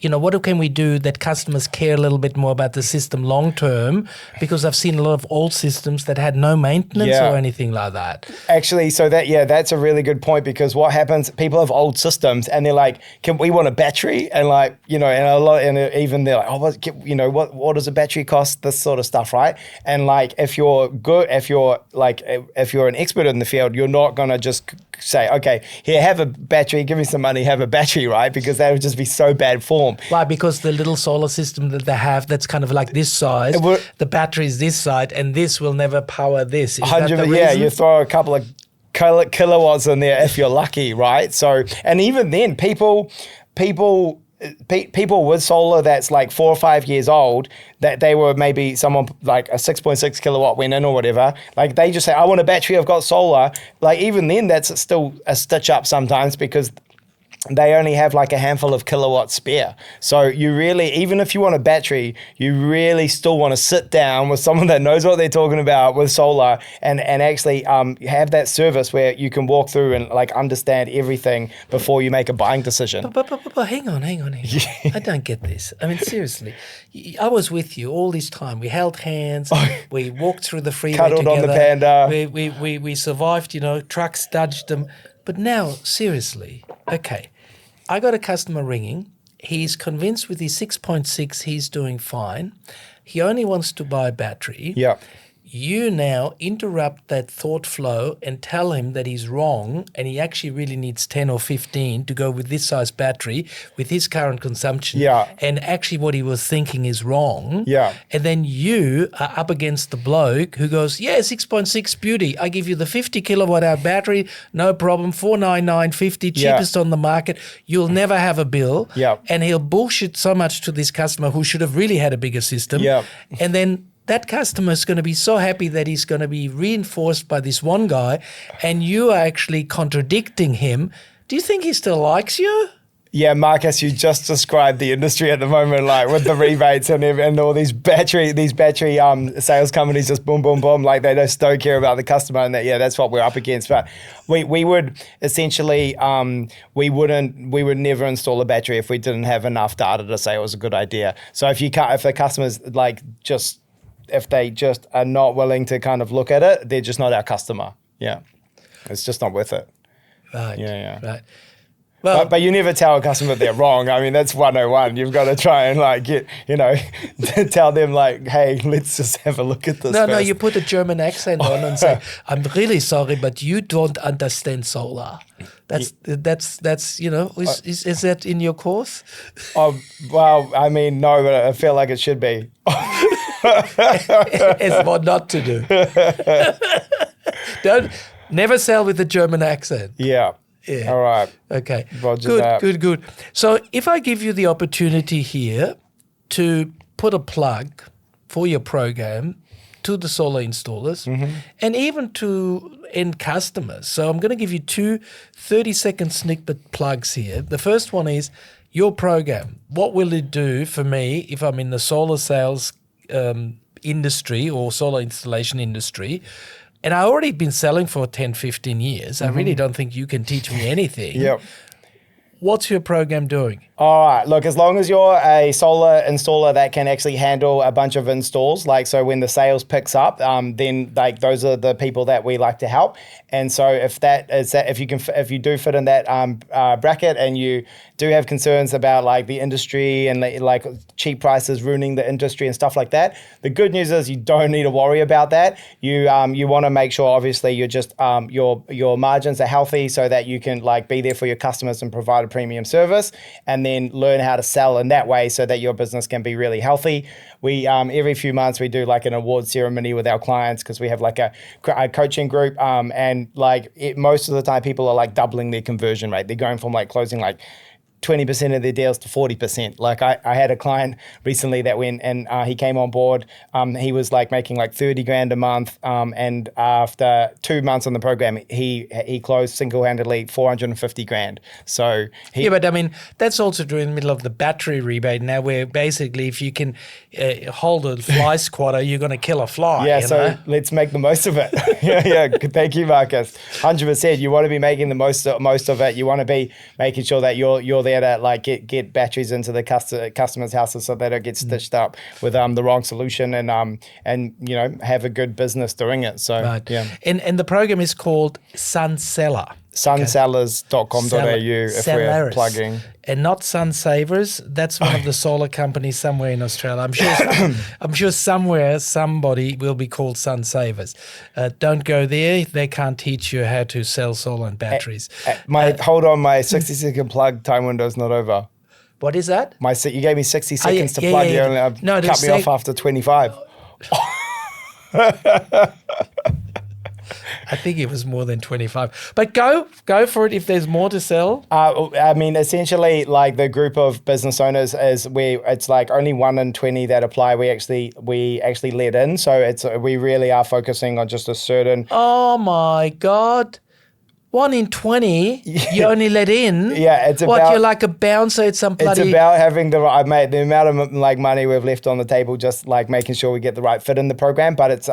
what can we do that customers care a little bit more about the system long term? Because I've seen a lot of old systems that had no maintenance or anything like that. Actually, so that's a really good point, because what happens, people have old systems and they're like, we want a battery? And like, and even they're like, what does a battery cost? This sort of stuff, right? And like, if you're an expert in the field, you're not going to just say, okay, here, have a battery, give me some money, have a battery, right? Because that would just be so bad form. Why? Because the little solar system that they have, that's kind of like this size, the battery is this side, and this will never power this. Is that the reason? Yeah, you throw a couple of kilowatts in there if you're lucky, right? So, and even then, people with solar that's like 4 or 5 years old, that they were maybe someone like a 6.6 kilowatt went in or whatever, like they just say, I want a battery, I've got solar. Like even then, that's still a stitch up sometimes, because they only have like a handful of kilowatts spare. So you really, even if you want a battery, you really still want to sit down with someone that knows what they're talking about with solar and actually have that service where you can walk through and like understand everything before you make a buying decision. But hang on. I don't get this. I mean, seriously, I was with you all this time. We held hands. We walked through the freeway Cuddled together. on the Panda. We survived, trucks dodged them. But now, seriously, okay, I got a customer ringing. He's convinced with his 6.6 he's doing fine. He only wants to buy a battery. Yeah. You now interrupt that thought flow and tell him that he's wrong and he actually really needs 10 or 15 to go with this size battery with his current consumption. Yeah. And actually what he was thinking is wrong. Yeah. And then you are up against the bloke who goes, 6.6 beauty. I give you the 50 kilowatt hour battery, no problem, $499.50, cheapest on the market. You'll never have a bill. Yeah. And he'll bullshit so much to this customer who should have really had a bigger system. Yeah. And then that customer is going to be so happy that he's going to be reinforced by this one guy, and you are actually contradicting him. Do you think he still likes you? Yeah, Marcus, you just described the industry at the moment, like with the rebates and all these battery sales companies just boom, boom, boom, like they just don't care about the customer, and that's what we're up against. But we would essentially we would never install a battery if we didn't have enough data to say it was a good idea. So if the customer's like if they just are not willing to kind of look at it, they're just not our customer. Yeah. It's just not worth it. Right. Yeah. Right. Well, but you never tell a customer they're wrong. I mean, that's 101. You've got to try and like get, tell them like, hey, let's just have a look at this No, first. you put a German accent on and say, I'm really sorry, but you don't understand solar. That's is that in your course? Oh, well, I mean, no, but I feel like it should be. It's what not to do. Never sell with a German accent. Yeah. All right. Okay. Roger that. Good. So if I give you the opportunity here to put a plug for your program to the solar installers and even to end customers. So I'm going to give you two 30-second snippet plugs here. The first one is your program. What will it do for me if I'm in the solar sales industry or solar installation industry? And I've already been selling for 10, 15 years. I really don't think you can teach me anything. Yep. What's your program doing? All right. Look, as long as you're a solar installer that can actually handle a bunch of installs, like so when the sales picks up, then like those are the people that we like to help. And so if you do fit in that bracket and you do have concerns about like the industry and like cheap prices ruining the industry and stuff like that, the good news is you don't need to worry about that. You want to make sure obviously you're just your margins are healthy so that you can like be there for your customers and provide a premium service, and then learn how to sell in that way so that your business can be really healthy. We every few months we do like an award ceremony with our clients because we have like a coaching group, and like most of the time people are like doubling their conversion rate. They're going from like closing like 20% of their deals to 40%. Like I had a client recently that went and he came on board. He was like making like 30 grand a month. And after 2 months on the program, he closed single-handedly 450 grand. So but I mean, that's also true in the middle of the battery rebate now, where basically if you can hold a fly squatter, you're going to kill a fly. Yeah, so let's make the most of it. yeah. Thank you, Marcus. 100%. You want to be making the most of it. You want to be making sure that you're there where to like get batteries into the customers' houses so they don't get stitched up with the wrong solution, and you know, have a good business doing it. So Right. yeah. And the program is called Sunseller. Sunsellers.com.au if we're Sellers. plugging. And not Sun Savers. That's one of the solar companies somewhere in Australia. I'm sure somewhere somebody will be called Sun Savers. Don't go there. They can't teach you how to sell solar and batteries. Hold on, my 60-second plug time window's not over. What is that? You gave me 60 seconds to yeah, plug. yeah, You yeah. only No, cut me off after 25. I think it was more than 25. But go for it if there's more to sell. I mean, essentially, like the group of business owners it's like only 1 in 20 that apply. We actually let in, so we really are focusing on just a certain. Oh my God. 1 in 20, you only let in? Yeah, it's what, about... you're like a bouncer at some bloody... It's about having the right... Mate, the amount of like money we've left on the table, just like making sure we get the right fit in the program. But it's,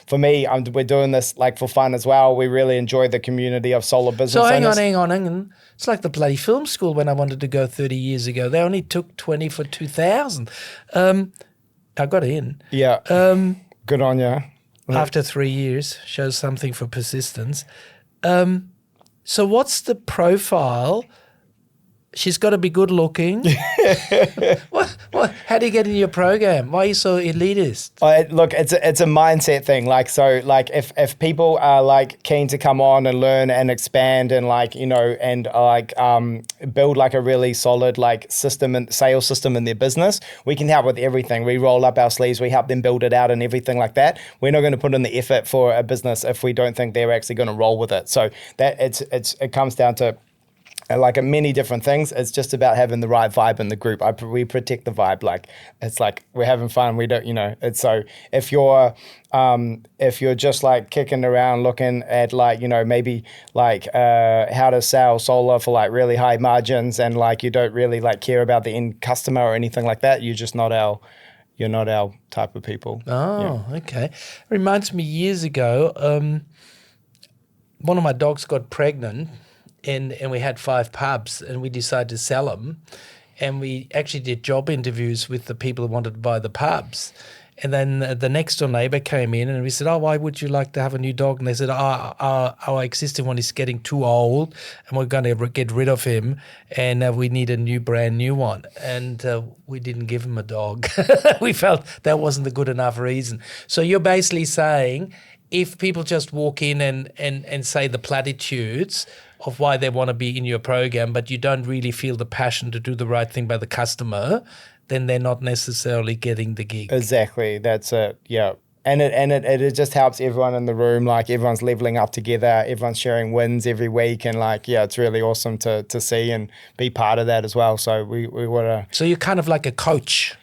for me, we're doing this like for fun as well. We really enjoy the community of solar business owners. Hang on. It's like the bloody film school when I wanted to go 30 years ago. They only took 20 for 2,000. I got in. Yeah. Good on you. After 3 years, shows something for persistence. So what's the profile? She's got to be good looking. What? How do you get in your program? Why are you so elitist? Look, it's a mindset thing. Like, so like if people are like keen to come on and learn and expand and like, you know, and like build like a really solid like system and sales system in their business, we can help with everything. We roll up our sleeves, we help them build it out and everything like that. We're not going to put in the effort for a business if we don't think they're actually going to roll with it. So that it comes down to like many different things. It's just about having the right vibe in the group. We protect the vibe. Like, it's like we're having fun. We don't, you know. It's so if you're just like kicking around looking at like, you know, maybe like how to sell solar for like really high margins and like you don't really like care about the end customer or anything like that, you're not our type of people. Oh, yeah. Okay. It reminds me years ago, one of my dogs got pregnant. And we had 5 pups and we decided to sell them. And we actually did job interviews with the people who wanted to buy the pups. And then the next door neighbor came in and we said, why would you like to have a new dog? And they said, our existing one is getting too old and we're going to get rid of him and we need a brand new one. And we didn't give him a dog. We felt that wasn't a good enough reason. So you're basically saying if people just walk in and say the platitudes of why they want to be in your program, but you don't really feel the passion to do the right thing by the customer, then they're not necessarily getting the gig. Exactly. That's it. Yeah. And it just helps everyone in the room. Like everyone's leveling up together. Everyone's sharing wins every week. And like, yeah, it's really awesome to see and be part of that as well. So we want to... So you're kind of like a coach.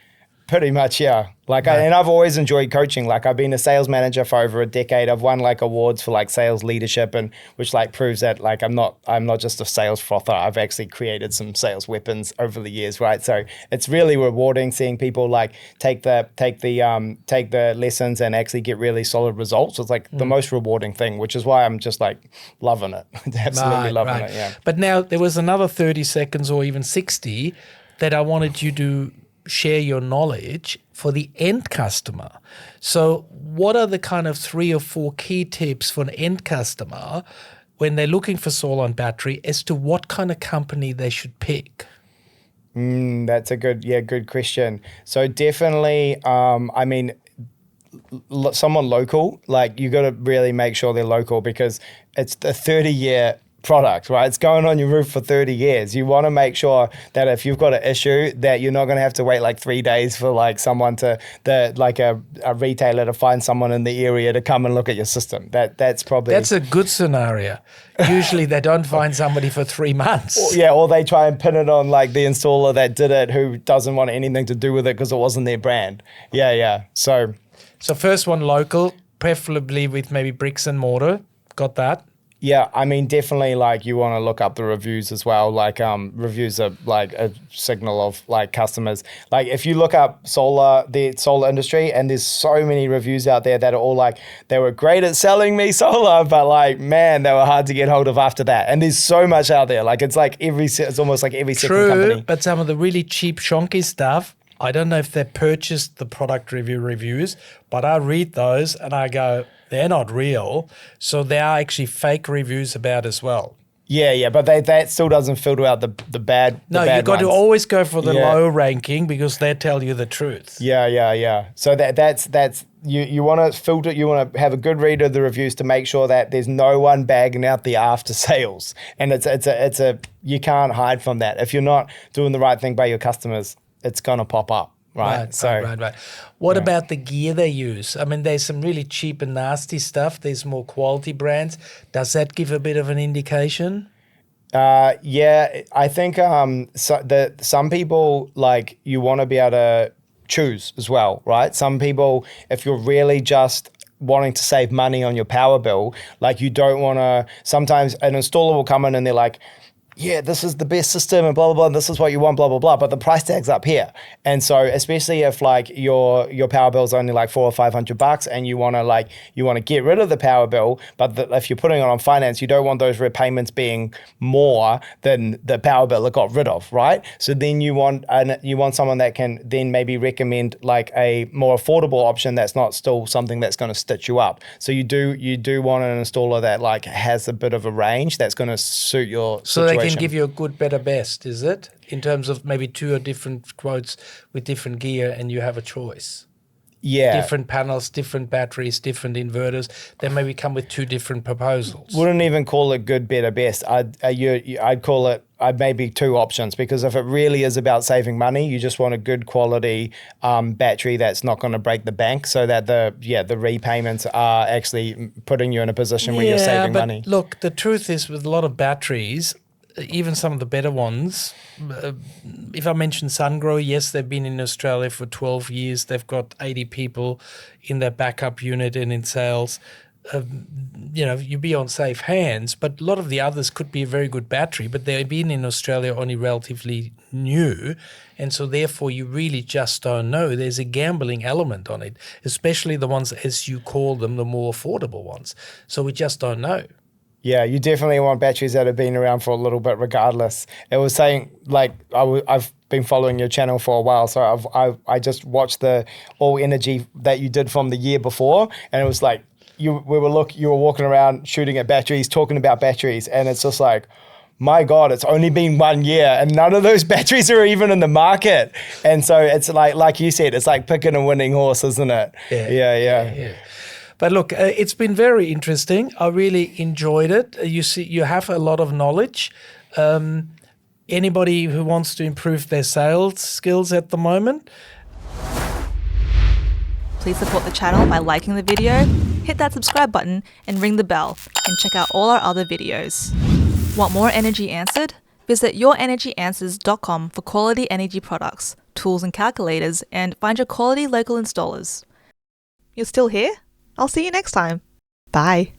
Pretty much, yeah. Like, and I've always enjoyed coaching. Like, I've been a sales manager for over a decade. I've won like awards for like sales leadership, and which like proves that like I'm not just a sales frother. I've actually created some sales weapons over the years, right? So it's really rewarding seeing people like take the lessons and actually get really solid results. It's like the most rewarding thing, which is why I'm just like loving it, absolutely loving it. Yeah. But now there was another 30 seconds or even 60 that I wanted you to share your knowledge for the end customer. So what are the kind of 3 or 4 key tips for an end customer when they're looking for solar and battery as to what kind of company they should pick? That's a good question. So definitely, I mean, someone local, like you got to really make sure they're local because it's the 30-year product, right? It's going on your roof for 30 years. You want to make sure that if you've got an issue that you're not going to have to wait like 3 days for like someone a retailer to find someone in the area to come and look at your system. That's a good scenario. Usually they don't find somebody for 3 months. Or they try and pin it on like the installer that did it who doesn't want anything to do with it because it wasn't their brand. Yeah. So first one, local, preferably with maybe bricks and mortar. Got that? Yeah, I mean, definitely, like, you want to look up the reviews as well. Like, reviews are like a signal of like customers. Like, if you look up the solar industry, and there's so many reviews out there that are all like, they were great at selling me solar, but like, man, they were hard to get hold of after that. And there's so much out there. Like, it's almost like every second company. But some of the really cheap shonky stuff, I don't know if they purchased the product reviews, but I read those and I go, they're not real. So there are actually fake reviews about as well. Yeah, but that still doesn't filter out the bad. No, bad you've got to ones. always go for the Yeah. low ranking because they tell you the truth. Yeah. So that's you want to filter. You want to have a good read of the reviews to make sure that there's no one bagging out the after sales, and it's a you can't hide from that. If you're not doing the right thing by your customers, it's gonna pop up, right? Right. What about the gear they use? I mean, there's some really cheap and nasty stuff. There's more quality brands. Does that give a bit of an indication? Yeah, I think some people, like, you want to be able to choose as well, right? Some people, if you're really just wanting to save money on your power bill, like, you don't want to, sometimes an installer will come in and they're like, yeah, this is the best system and blah, blah, blah, this is what you want, blah, blah, blah, but the price tag's up here. And so, especially if like your power bill's only like $400 or $500 and you want to get rid of the power bill, but if you're putting it on finance, you don't want those repayments being more than the power bill it got rid of, right? So then you want someone that can then maybe recommend like a more affordable option that's not still something that's going to stitch you up. So you do want an installer that like has a bit of a range that's going to suit your situation. Can give you a good, better, best, is it? In terms of maybe two or different quotes with different gear and you have a choice. Yeah. Different panels, different batteries, different inverters. They maybe come with two different proposals. Wouldn't even call it good, better, best. I'd call it maybe two options, because if it really is about saving money, you just want a good quality battery that's not going to break the bank, so that the repayments are actually putting you in a position where you're saving money. Look, the truth is with a lot of batteries, even some of the better ones, if I mention Sungrow, yes, they've been in Australia for 12 years. They've got 80 people in their backup unit and in sales. You'd be on safe hands, but a lot of the others could be a very good battery, but they've been in Australia only relatively new, and so therefore you really just don't know. There's a gambling element on it, especially the ones, as you call them, the more affordable ones. So we just don't know. Yeah, you definitely want batteries that have been around for a little bit regardless. It was saying, like, I've been following your channel for a while, so I just watched the all energy that you did from the year before, and it was like you were walking around shooting at batteries, talking about batteries, and it's just like, my God, it's only been 1 year and none of those batteries are even in the market. And so it's like you said, it's like picking a winning horse, isn't it? Yeah. But look, it's been very interesting. I really enjoyed it. You have a lot of knowledge. Anybody who wants to improve their sales skills at the moment, please support the channel by liking the video, hit that subscribe button and ring the bell, and check out all our other videos. Want more energy answered? Visit yourenergyanswers.com for quality energy products, tools and calculators, and find your quality local installers. You're still here? I'll see you next time. Bye.